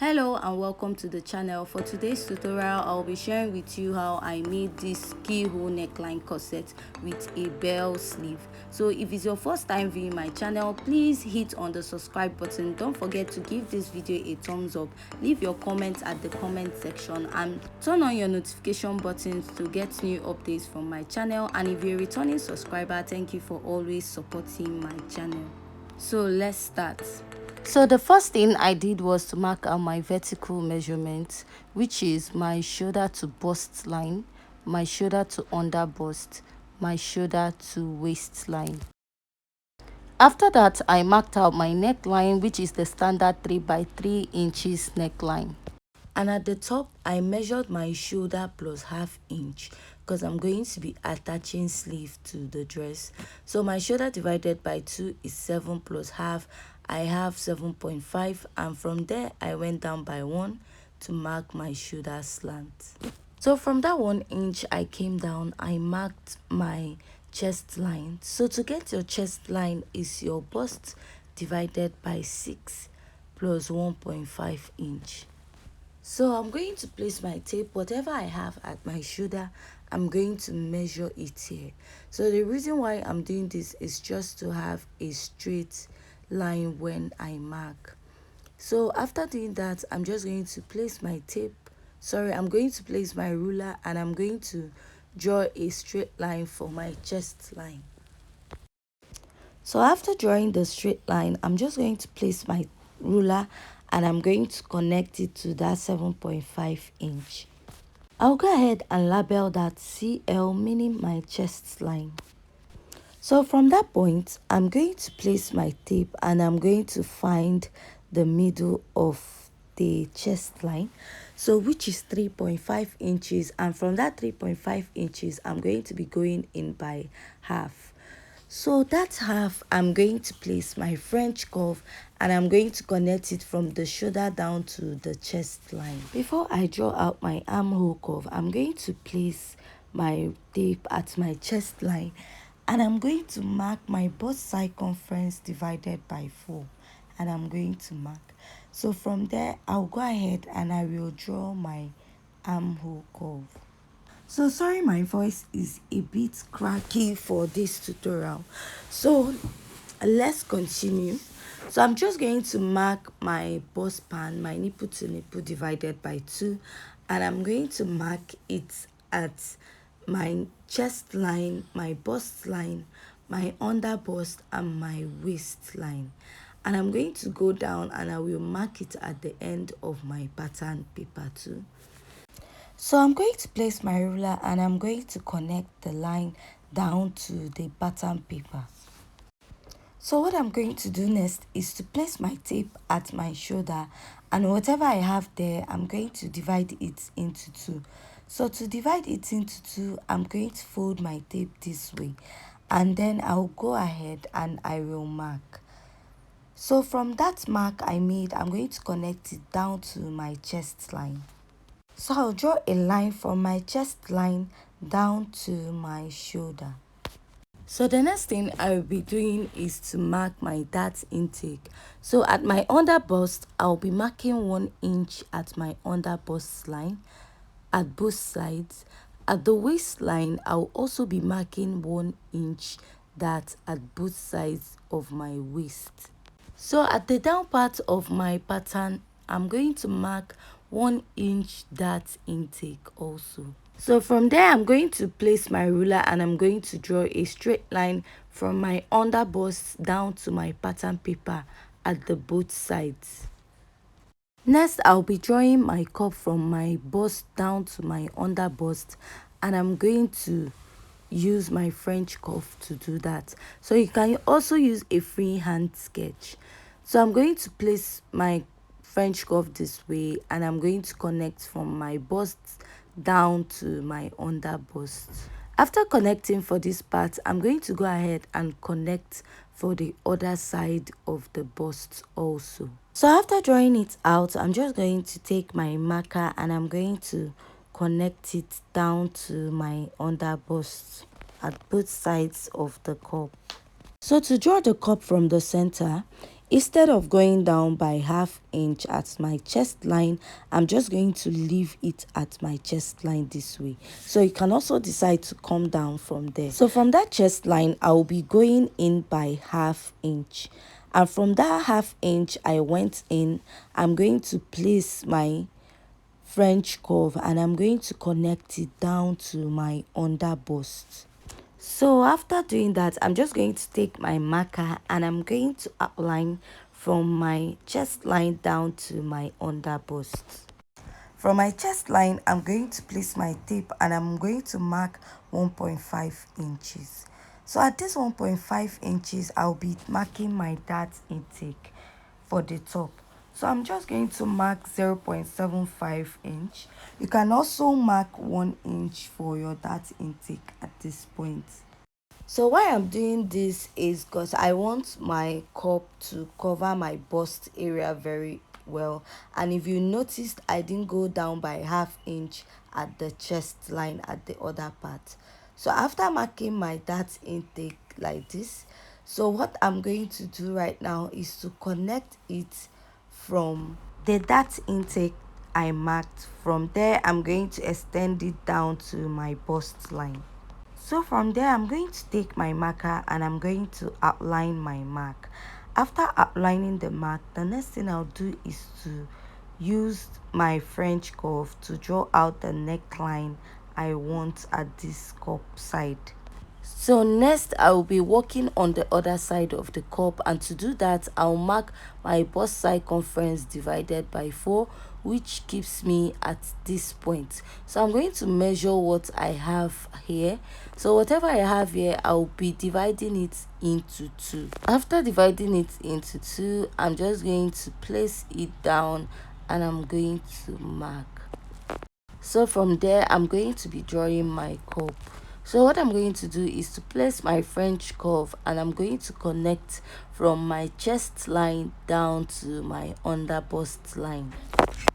Hello and welcome to the channel. For today's tutorial, I'll be sharing with you how I made this keyhole neckline corset with a bell sleeve. So if it's your first time viewing my channel, please hit on the subscribe button. Don't forget to give this video a thumbs up, leave your comments at the comment section, and turn on your notification buttons to get new updates from my channel. And if you're a returning subscriber, thank you for always supporting my channel. So let's start. So the first thing I did was to mark out my vertical measurement, which is my shoulder to bust line, my shoulder to under bust, my shoulder to waistline. After that, I marked out my neckline, which is the standard 3 by 3 inches neckline. And at the top, I measured my shoulder plus ½ inch because I'm going to be attaching sleeve to the dress. So my shoulder divided by 2 is 7 plus half. I have 7.5, and from there I went down by 1 to mark my shoulder slant. So from that 1 inch I came down, I marked my chest line. So to get your chest line is your bust divided by 6 plus 1.5 inch. So I'm going to place my tape, whatever I have at my shoulder, I'm going to measure it here. So the reason why I'm doing this is just to have a straight line when I mark. So after doing that, I'm just going to place my tape. I'm going to place my ruler, and I'm going to draw a straight line for my chest line. So after drawing the straight line, I'm just going to place my ruler and I'm going to connect it to that 7.5 inch. I'll go ahead and label that CL, meaning my chest line. So from that point, I'm going to place my tape and I'm going to find the middle of the chest line, so which is 3.5 inches, and from that 3.5 inches I'm going to be going in by half. So that's half. I'm going to place my French curve and I'm going to connect it from the shoulder down to the chest line. Before I draw out my armhole curve, I'm going to place my tape at my chest line and I'm going to mark my bust circumference divided by 4, and I'm going to mark. So from there, I'll go ahead and I will draw my armhole curve. So sorry, my voice is a bit cracky for this tutorial. So let's continue. So I'm just going to mark my bust span, my nipple to nipple divided by 2, and I'm going to mark it at my chest line, my bust line, my under bust, and my waistline. And I'm going to go down and I will mark it at the end of my pattern paper too. So I'm going to place my ruler and I'm going to connect the line down to the pattern paper. So what I'm going to do next is to place my tape at my shoulder, and whatever I have there, I'm going to divide it into 2. So to divide it into 2, I'm going to fold my tape this way, and then I'll go ahead and I will mark. So from that mark I made, I'm going to connect it down to my chest line. So I'll draw a line from my chest line down to my shoulder. So the next thing I will be doing is to mark my dart intake. So at my under bust, I'll be marking 1 inch at my under bust line at both sides. At the waistline, I'll also be marking 1 inch dart at both sides of my waist. So at the down part of my pattern, I'm going to mark 1 inch dart intake also. So from there, I'm going to place my ruler and I'm going to draw a straight line from my under bust down to my pattern paper at the both sides. Next, I'll be drawing my cup from my bust down to my under bust, and I'm going to use my French curve to do that. So you can also use a freehand sketch. So I'm going to place my French curve this way and I'm going to connect from my bust down to my under bust. After connecting for this part, I'm going to go ahead and connect for the other side of the bust also. So after drawing it out, I'm just going to take my marker and I'm going to connect it down to my under bust at both sides of the cup. So to draw the cup from the center, Instead of going down by ½ inch at my chest line, I'm just going to leave it at my chest line this way. So you can also decide to come down from there. So from that chest line, I'll be going in by ½ inch. And from that ½ inch I went in, I'm going to place my French curve and I'm going to connect it down to my under bust. So after doing that, I'm just going to take my marker and I'm going to outline from my chest line down to my under bust. From my chest line, I'm going to place my tape and I'm going to mark 1.5 inches. So at this 1.5 inches, I'll be marking my dart intake for the top. So I'm just going to mark 0.75 inch. You can also mark 1 inch for your dart intake at this point. So why I'm doing this is because I want my cup to cover my bust area very well. And if you noticed, I didn't go down by ½ inch at the chest line at the other part. So after marking my dart intake like this, so what I'm going to do right now is to connect it from the dart intake I marked. From there, I'm going to extend it down to my bust line. So from there, I'm going to take my marker and I'm going to outline my mark. After outlining the mark, the next thing I'll do is to use my French curve to draw out the neckline I want at this cup side. So next I will be working on the other side of the cup, and to do that I'll mark my bust circumference divided by 4, which keeps me at this point. So I'm going to measure what I have here. So whatever I have here, I'll be dividing it into 2. After dividing it into 2, I'm just going to place it down and I'm going to mark. So from there, I'm going to be drawing my cup. So what I'm going to do is to place my French curve and I'm going to connect from my chest line down to my under bust line.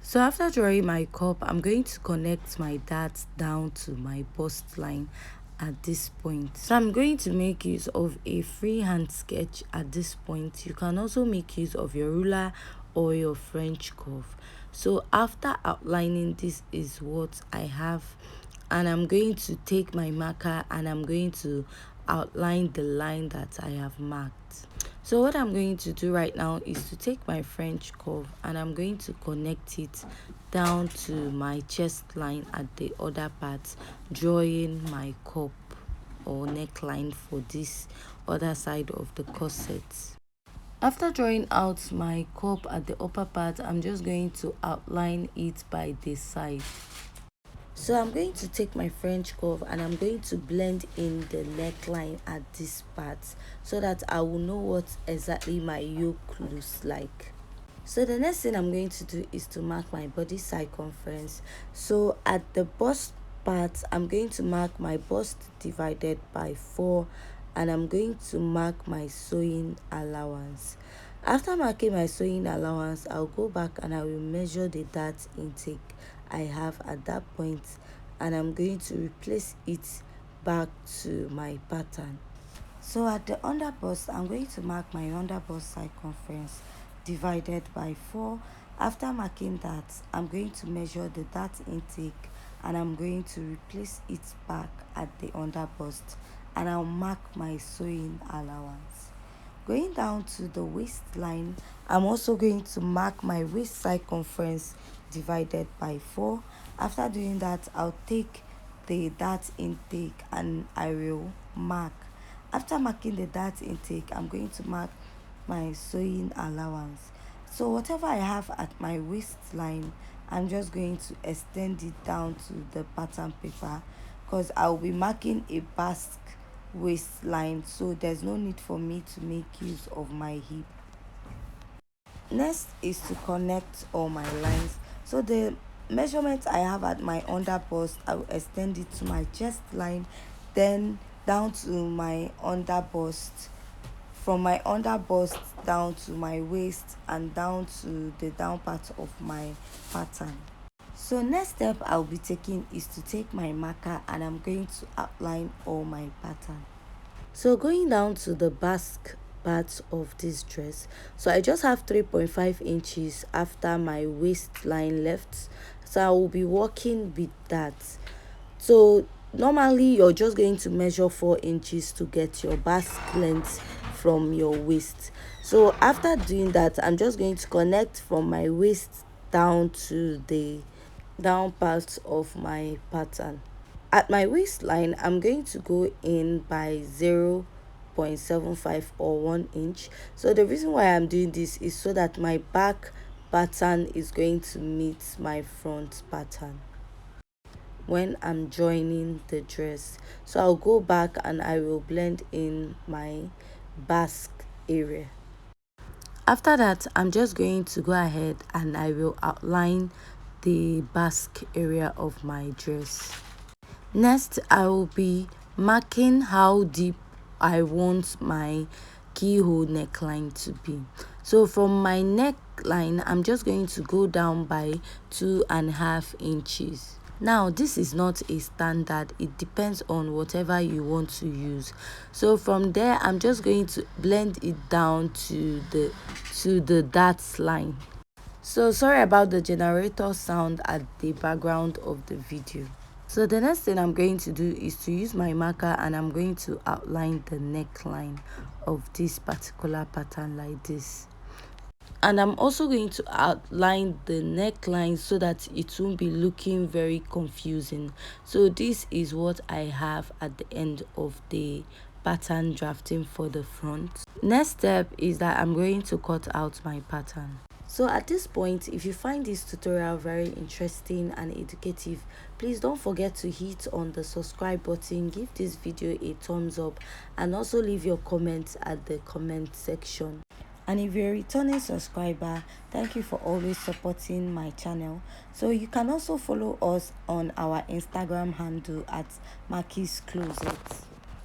So after drawing my cup, I'm going to connect my dart down to my bust line at this point. So I'm going to make use of a freehand sketch at this point. You can also make use of your ruler or your French curve. So after outlining, this is what I have, and I'm going to take my marker and I'm going to outline the line that I have marked. So what I'm going to do right now is to take my French curve and I'm going to connect it down to my chest line at the other part, drawing my cup or neckline for this other side of the corset. After drawing out my cup at the upper part, I'm just going to outline it by the side. So I'm going to take my French curve and I'm going to blend in the neckline at this part so that I will know what exactly my yoke looks like. So the next thing I'm going to do is to mark my body circumference. So at the bust part, I'm going to mark my bust divided by 4 and I'm going to mark my sewing allowance. After marking my sewing allowance, I'll go back and I will measure the dart intake I have at that point and I'm going to replace it back to my pattern. So at the under bust, I'm going to mark my under bust circumference divided by 4. After marking that, I'm going to measure the dart intake and I'm going to replace it back at the under bust and I'll mark my sewing allowance. Going down to the waistline, I'm also going to mark my waist circumference divided by 4. After doing that, I'll take the dart intake and I will mark. After marking the dart intake, I'm going to mark my sewing allowance. So whatever I have at my waistline, I'm just going to extend it down to the pattern paper because I'll be marking a basque waistline, so there's no need for me to make use of my hip. Next is to connect all my lines. So the measurement I have at my under bust, I will extend it to my chest line, then down to my under bust, from my under bust down to my waist and down to the down part of my pattern. So next step I'll be taking is to take my marker and I'm going to outline all my pattern. So going down to the basque parts of this dress. So I just have 3.5 inches after my waistline left, so I will be working with that. So normally you're just going to measure 4 inches to get your basque length from your waist. So after doing that, I'm just going to connect from my waist down to the down part of my pattern. At my waistline, I'm going to go in by 0.75 or 1 inch. So the reason why I'm doing this is so that my back pattern is going to meet my front pattern when I'm joining the dress. So I'll go back and I will blend in my basque area. After that, I'm just going to go ahead and I will outline the basque area of my dress. Next, I will be marking how deep I want my keyhole neckline to be. So from my neckline, I'm just going to go down by 2.5 inches. Now this is not a standard, it depends on whatever you want to use. So from there, I'm just going to blend it down to the darts line. So sorry about the generator sound at the background of the video. So the next thing I'm going to do is to use my marker and I'm going to outline the neckline of this particular pattern like this. And I'm also going to outline the neckline so that it won't be looking very confusing. So this is what I have at the end of the pattern drafting for the front. Next step is that I'm going to cut out my pattern. So at this point, if you find this tutorial very interesting and educative, please don't forget to hit on the subscribe button, give this video a thumbs up, and also leave your comments at the comment section. And if you're a returning subscriber, thank you for always supporting my channel. So you can also follow us on our Instagram handle at Marquis Closet.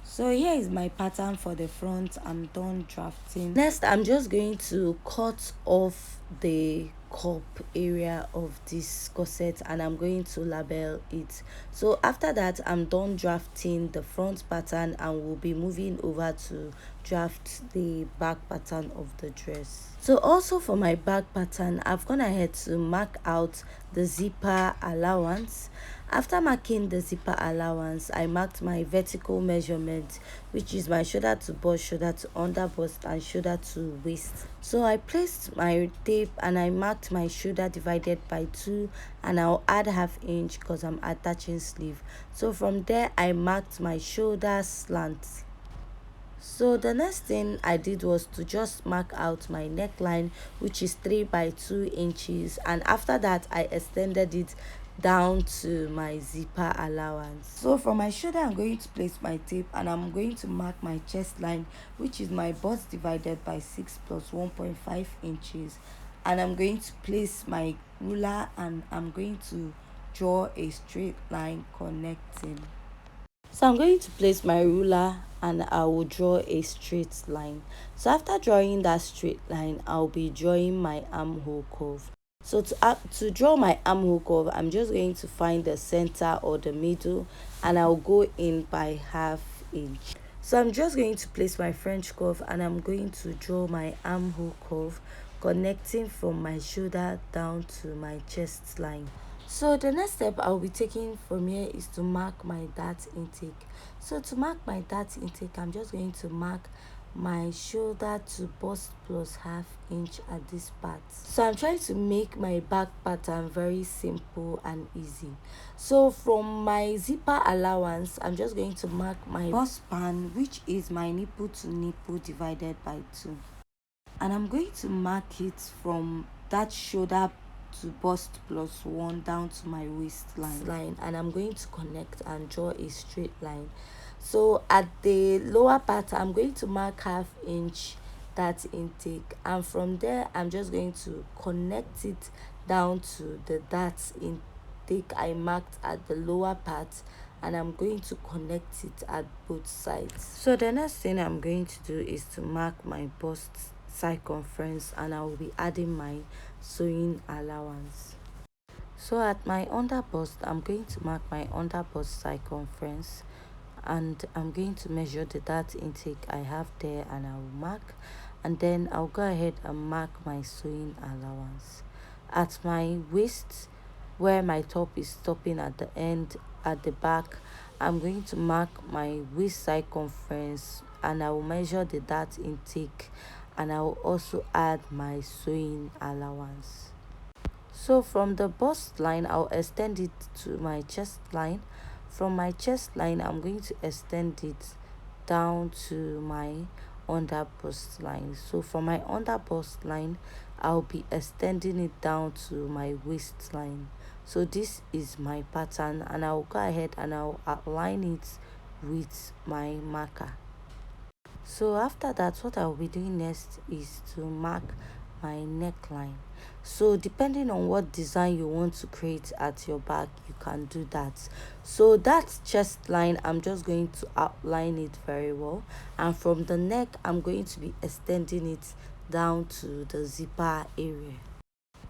So here is my pattern for the front. I'm done drafting. Next, I'm just going to cut off the cup area of this corset and I'm going to label it. So after that, I'm done drafting the front pattern and we'll be moving over to draft the back pattern of the dress. So also for my back pattern, I've gone ahead to mark out the zipper allowance. After marking the zipper allowance, I marked my vertical measurement, which is my shoulder to bust, shoulder to under bust, and shoulder to waist. So I placed my tape and I marked my shoulder divided by 2 and I'll add ½ inch because I'm attaching sleeve. So from there, I marked my shoulder slant. So the next thing I did was to just mark out my neckline, which is 3 by 2 inches, and after that I extended it down to my zipper allowance. So for my shoulder, I'm going to place my tape and I'm going to mark my chest line, which is my bust divided by 6 plus 1.5 inches, and I'm going to place my ruler and I'm going to draw a straight line connecting. So I'm going to place my ruler and I will draw a straight line. So after drawing that straight line, I'll be drawing my armhole curve. So to draw my armhole curve, I'm just going to find the center or the middle and I'll go in by ½ inch. So I'm just going to place my French curve and I'm going to draw my armhole curve connecting from my shoulder down to my chest line. So the next step I'll be taking from here is to mark my dart intake. So to mark my dart intake, I'm just going to mark my shoulder to bust plus ½ inch at this part. So I'm trying to make my back pattern very simple and easy. So from my zipper allowance, I'm just going to mark my bust span, which is my nipple to nipple divided by 2, and I'm going to mark it from that shoulder to bust plus 1 down to my waistline, and I'm going to connect and draw a straight line. So at the lower part, I'm going to mark ½ inch dart intake, and from there I'm just going to connect it down to the dart intake I marked at the lower part, and I'm going to connect it at both sides. So the next thing I'm going to do is to mark my bust circumference and I will be adding my sewing allowance. So at my under bust, I'm going to mark my under bust circumference and I'm going to measure the dart intake I have there, and I will mark, and then I'll go ahead and mark my sewing allowance at my waist where my top is stopping at the end. At the back, I'm going to mark my waist circumference, and I will measure the dart intake, and I will also add my sewing allowance. So from the bust line, I'll extend it to my chest line. From my chest line, I'm going to extend it down to my under bust line. So from my under bust line, I'll be extending it down to my waistline. So this is my pattern, and I'll go ahead and I'll outline it with my marker. So after that, what I'll be doing next is to mark my neckline. So depending on what design you want to create at your back, you can do that. So that chest line, I'm just going to outline it very well, and from the neck, I'm going to be extending it down to the zipper area.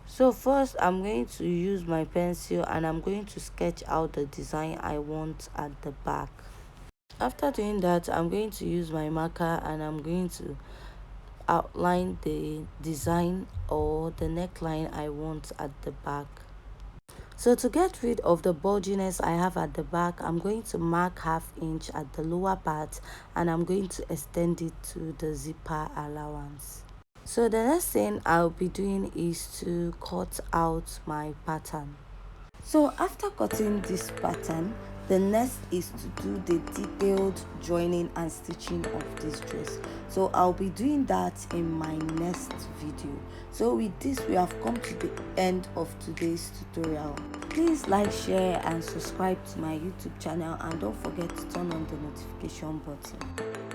So first, I'm going to use my pencil, and I'm going to sketch out the design I want at the back. After doing that, I'm going to use my marker, and I'm going to outline the design or the neckline I want at the back. So to get rid of the bulginess I have at the back, I'm going to mark 1/2 inch at the lower part, and I'm going to extend it to the zipper allowance. So the next thing I'll be doing is to cut out my pattern. So after cutting this pattern, the next is to do the detailed joining and stitching of this dress. So I'll be doing that in my next video. So with this, we have come to the end of today's tutorial. Please like, share and subscribe to my YouTube channel, and don't forget to turn on the notification button.